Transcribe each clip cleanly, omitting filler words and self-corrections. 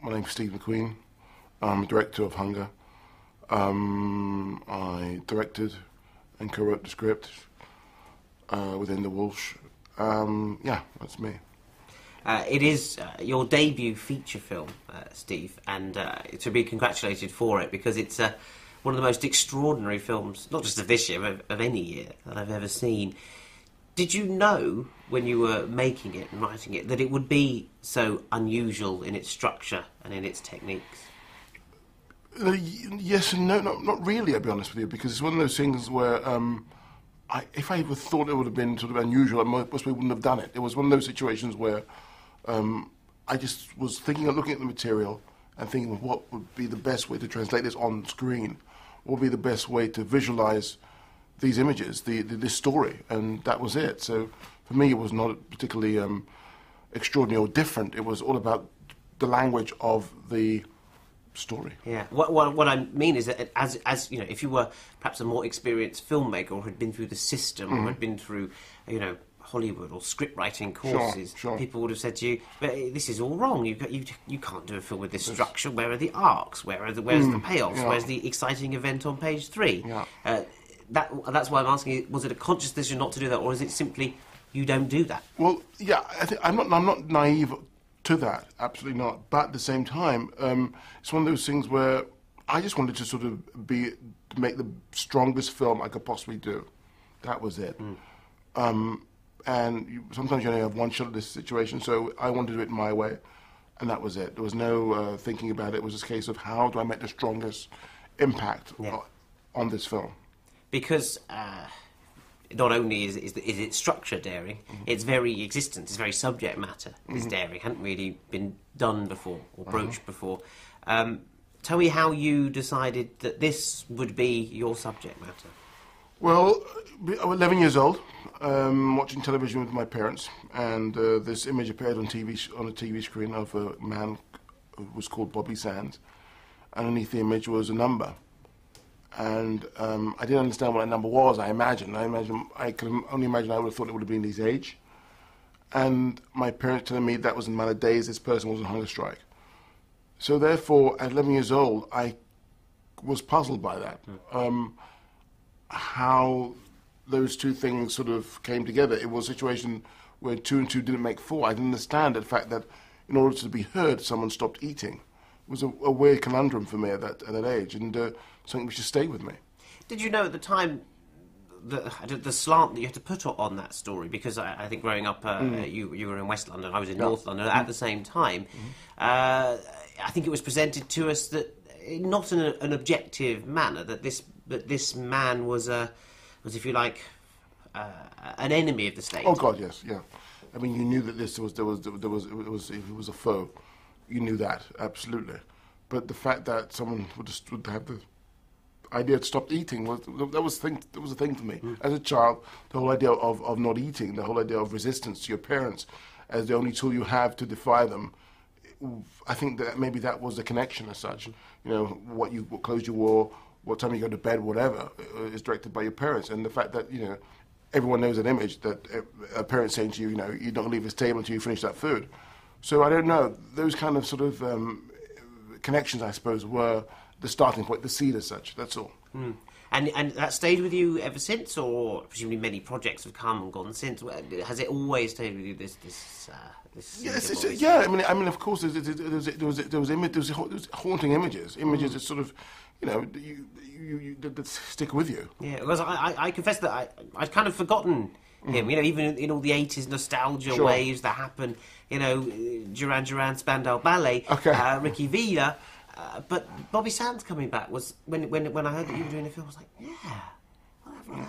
My name's Steve McQueen. I'm director of Hunger. I directed and co-wrote the script within the Walsh. Yeah, that's me. It is your debut feature film, Steve, and to be congratulated for it, because it's one of the most extraordinary films, not just of this year, but of any year that I've ever seen. Did you know, when you were making it and writing it, that it would be so unusual in its structure and in its techniques? Yes and no, not really, I'll be honest with you, because it's one of those things where if I ever thought it would have been sort of unusual, I most probably wouldn't have done it. It was one of those situations where I just was thinking of looking at the material and thinking of what would be the best way to translate this on screen, what would be the best way to visualize these images, this story, and that was it. So for me, it was not particularly extraordinary or different. It was all about the language of the story. Yeah. What I mean is that as you know, if you were perhaps a more experienced filmmaker or had been through the system or had been through, you know, Hollywood or script writing courses, sure. People would have said to you, "But this is all wrong. You can't do a film with this structure. Where are the arcs? Where's the payoffs? Yeah. Where's the exciting event on page 3?" Yeah. That's why I'm asking: was it a conscious decision not to do that, or is it simply you don't do that? Well, yeah, I'm not naive to that, absolutely not. But at the same time, it's one of those things where I just wanted to sort of to make the strongest film I could possibly do. That was it. And sometimes you only have one shot at this situation, so I wanted to do it my way, and that was it. There was no thinking about it. It was just a case of how do I make the strongest impact on this film. Because not only is its structure daring, its very existence, its very subject matter is daring. Hadn't really been done before or broached before. Tell me how you decided that this would be your subject matter. Well, I was 11 years old, watching television with my parents, and this image appeared on a TV screen of a man who was called Bobby Sands. Underneath the image was a number. And I didn't understand what that number was, I could only imagine I would have thought it would have been his age. And my parents telling me that was in the amount of days this person was on hunger strike. So therefore, at 11 years old, I was puzzled by that. How those two things sort of came together. It was a situation where 2 and 2 didn't make 4. I didn't understand the fact that in order to be heard, someone stopped eating. It was a weird conundrum for me at that age, and something which just stayed with me. Did you know at the time the slant that you had to put on that story? Because I think growing up, you were in West London, I was in North London at the same time. I think it was presented to us that not in an objective manner, that this man was if you like, an enemy of the state. Oh God, yes, yeah. I mean, you knew that it was a foe. You knew that, absolutely. But the fact that someone would have the idea to stop eating was a thing for me. As a child, the whole idea of not eating, the whole idea of resistance to your parents as the only tool you have to defy them, I think that maybe that was the connection as such. You know, what clothes you wore, what time you go to bed, whatever, is directed by your parents. And the fact that, you know, everyone knows that image, that a parent saying to you, you know, you don't leave this table until you finish that food. So I don't know, those kind of sort of connections, I suppose, were the starting point, the seed as such, that's all. And that stayed with you ever since, or presumably many projects have come and gone since? Has it always stayed with you, this yes, yeah, I mean, of course, there was haunting images that sort of, you know, that stick with you. Yeah, because I confess that I'd kind of forgotten him, you know, even in all the 80s nostalgia waves that happen, you know, Duran Duran, Spandau Ballet, Ricky Villa, but Bobby Sands coming back was, when I heard that you were doing a film, I was like,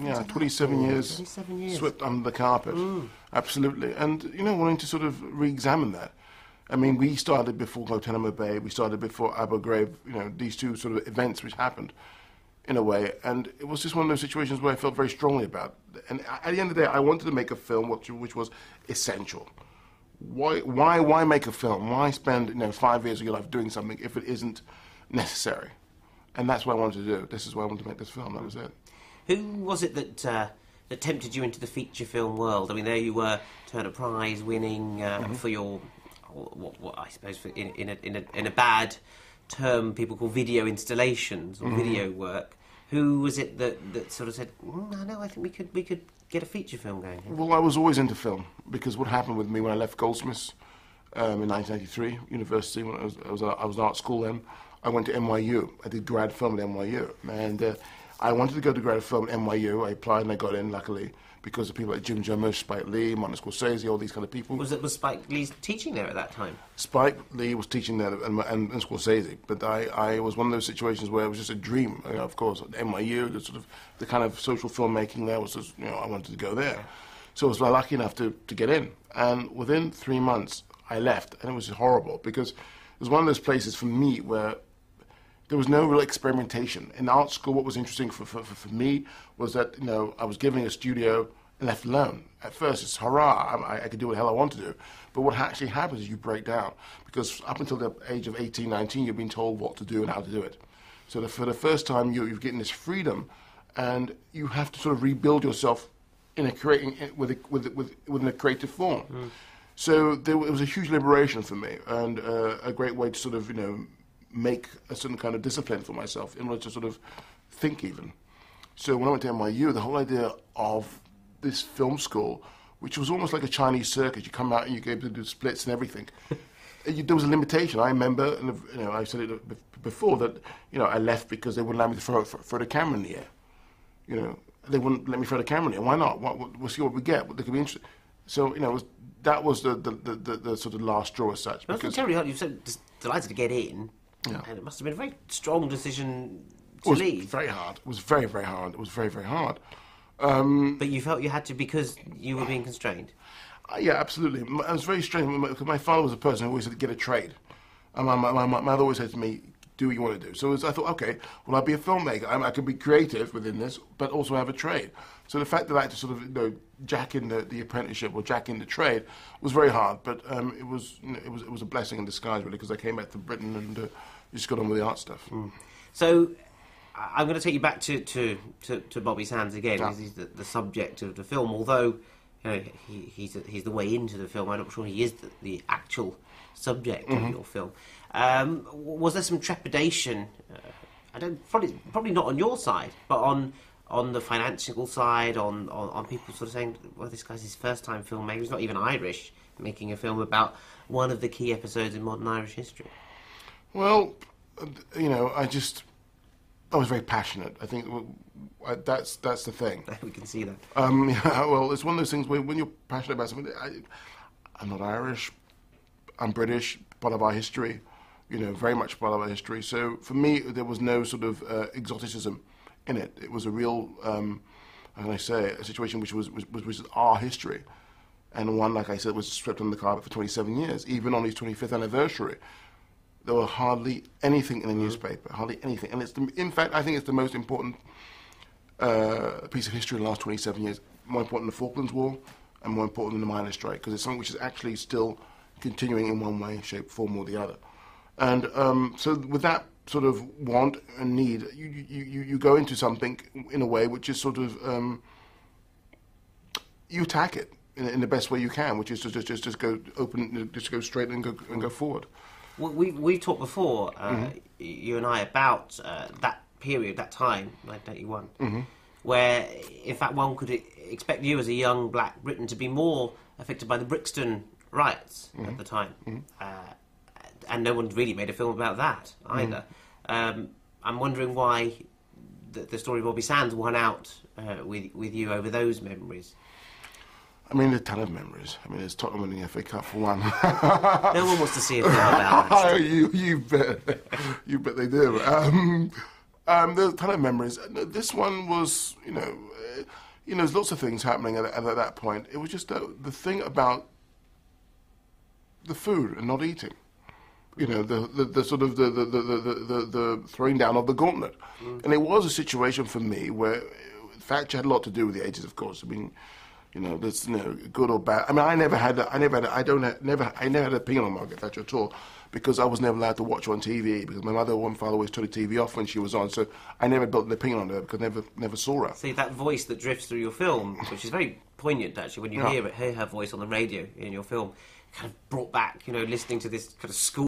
yeah, 27 years swept under the carpet, absolutely. And, you know, wanting to sort of re-examine that. I mean, we started before Guantanamo Bay, we started before Abu Ghraib, you know, these two sort of events which happened, in a way, and it was just one of those situations where I felt very strongly about. And at the end of the day, I wanted to make a film which was essential. Why make a film? Why spend 5 years of your life doing something if it isn't necessary? And that's what I wanted to do. This is why I wanted to make this film. That was it. Who was it that tempted you into the feature film world? I mean, there you were, Turner Prize winning for your what I suppose in a bad term people call video installations or video work. Who was it that sort of said, no, I think we could get a feature film going here? Well, I was always into film, because what happened with me when I left Goldsmiths in 1983, university, when I was at art school then, I went to NYU. I did grad film at NYU, and I wanted to go to grad film at NYU. I applied and I got in, luckily, because of people like Jim Jarmusch, Spike Lee, Martin Scorsese, all these kind of people. Was Spike Lee teaching there at that time? Spike Lee was teaching there, and Scorsese, but I was one of those situations where it was just a dream. You know, of course, at NYU, the kind of social filmmaking there was just, I wanted to go there. So I was lucky enough to get in, and within 3 months I left, and it was horrible, because it was one of those places for me where there was no real experimentation. In art school, what was interesting for me was that, I was given a studio and left alone. At first, it's hurrah, I could do what the hell I want to do. But what actually happens is you break down, because up until the age of 18, 19, you've been told what to do and how to do it. So for the first time, you're getting this freedom, and you have to sort of rebuild yourself within a creative form. So it was a huge liberation for me, and a great way to sort of, make a certain kind of discipline for myself in order to sort of think even. So when I went to NYU, the whole idea of this film school, which was almost like a Chinese circus, you come out and you get to do splits and everything. There was a limitation. I remember, and I said it before, that I left because they wouldn't allow me to throw the camera in the air. They wouldn't let me throw the camera in the air. Why not? We'll see what we get. They could be interesting. So that was the sort of last straw as such. Because terribly hard. You're so delighted to get in. Yeah. And it must have been a very strong decision to leave. leave. It was very hard. It was very, very hard. It was very, very hard. But you felt you had to because you were being constrained? Yeah, absolutely. It was very strange, because my father was a person who always said to get a trade. And my mother always said to me, do what you want to do. So I thought, okay, well, I'll be a filmmaker. I could be creative within this, but also have a trade. So the fact that I had to sort of, jack in the apprenticeship or jack in the trade was very hard. But it was a blessing in disguise, really, because I came back to Britain and just got on with the art stuff. So I'm going to take you back to Bobby Sands again, Yeah. because he's the subject of the film. Although he's the way into the film, I'm not sure he is the actual subject of your film. Was there some trepidation? Probably not on your side, but on the financial side, on people sort of saying, well, this guy's his first time filmmaker. He's not even Irish, making a film about one of the key episodes in modern Irish history. Well, I was very passionate. I think that's the thing. We can see that. Well, it's one of those things where when you're passionate about something, I'm not Irish, I'm British, part of our history, very much part of our history. So for me, there was no sort of exoticism in it. It was a real, how can I say, a situation which was our history. And one, like I said, was swept under the carpet for 27 years. Even on his 25th anniversary, there were hardly anything in the newspaper, hardly anything. And in fact, I think it's the most important piece of history in the last 27 years, more important than the Falklands War and more important than the miners' strike, because it's something which is actually still continuing in one way, shape, form or the other. And so with that sort of want and need, you go into something in a way which is sort of, you attack it in the best way you can, which is to just go open, just go straight and go forward. Well, we've talked before, you and I, about that period, that time, 1981, where, in fact, one could expect you as a young black Briton to be more affected by the Brixton riots at the time. And no one really made a film about that either. I'm wondering why the story of Bobby Sands won out with you over those memories. I mean, there are a ton of memories. I mean, there's Tottenham winning the FA Cup for one. No one wants to see a film about that. You bet they do. There's a ton of memories. This one was, there's lots of things happening at that point. It was just the thing about the food and not eating. The sort of the throwing down of the gauntlet. And it was a situation for me where Thatcher had a lot to do with the 80s, of course. I mean, there's good or bad. I mean, I never had an opinion on Margaret Thatcher at all, because I was never allowed to watch her on TV, because my mother and father always turned the TV off when she was on. So I never built an opinion on her because I never saw her. See, that voice that drifts through your film, which is very poignant actually when you hear her voice on the radio in your film, kind of brought back, listening to this kind of school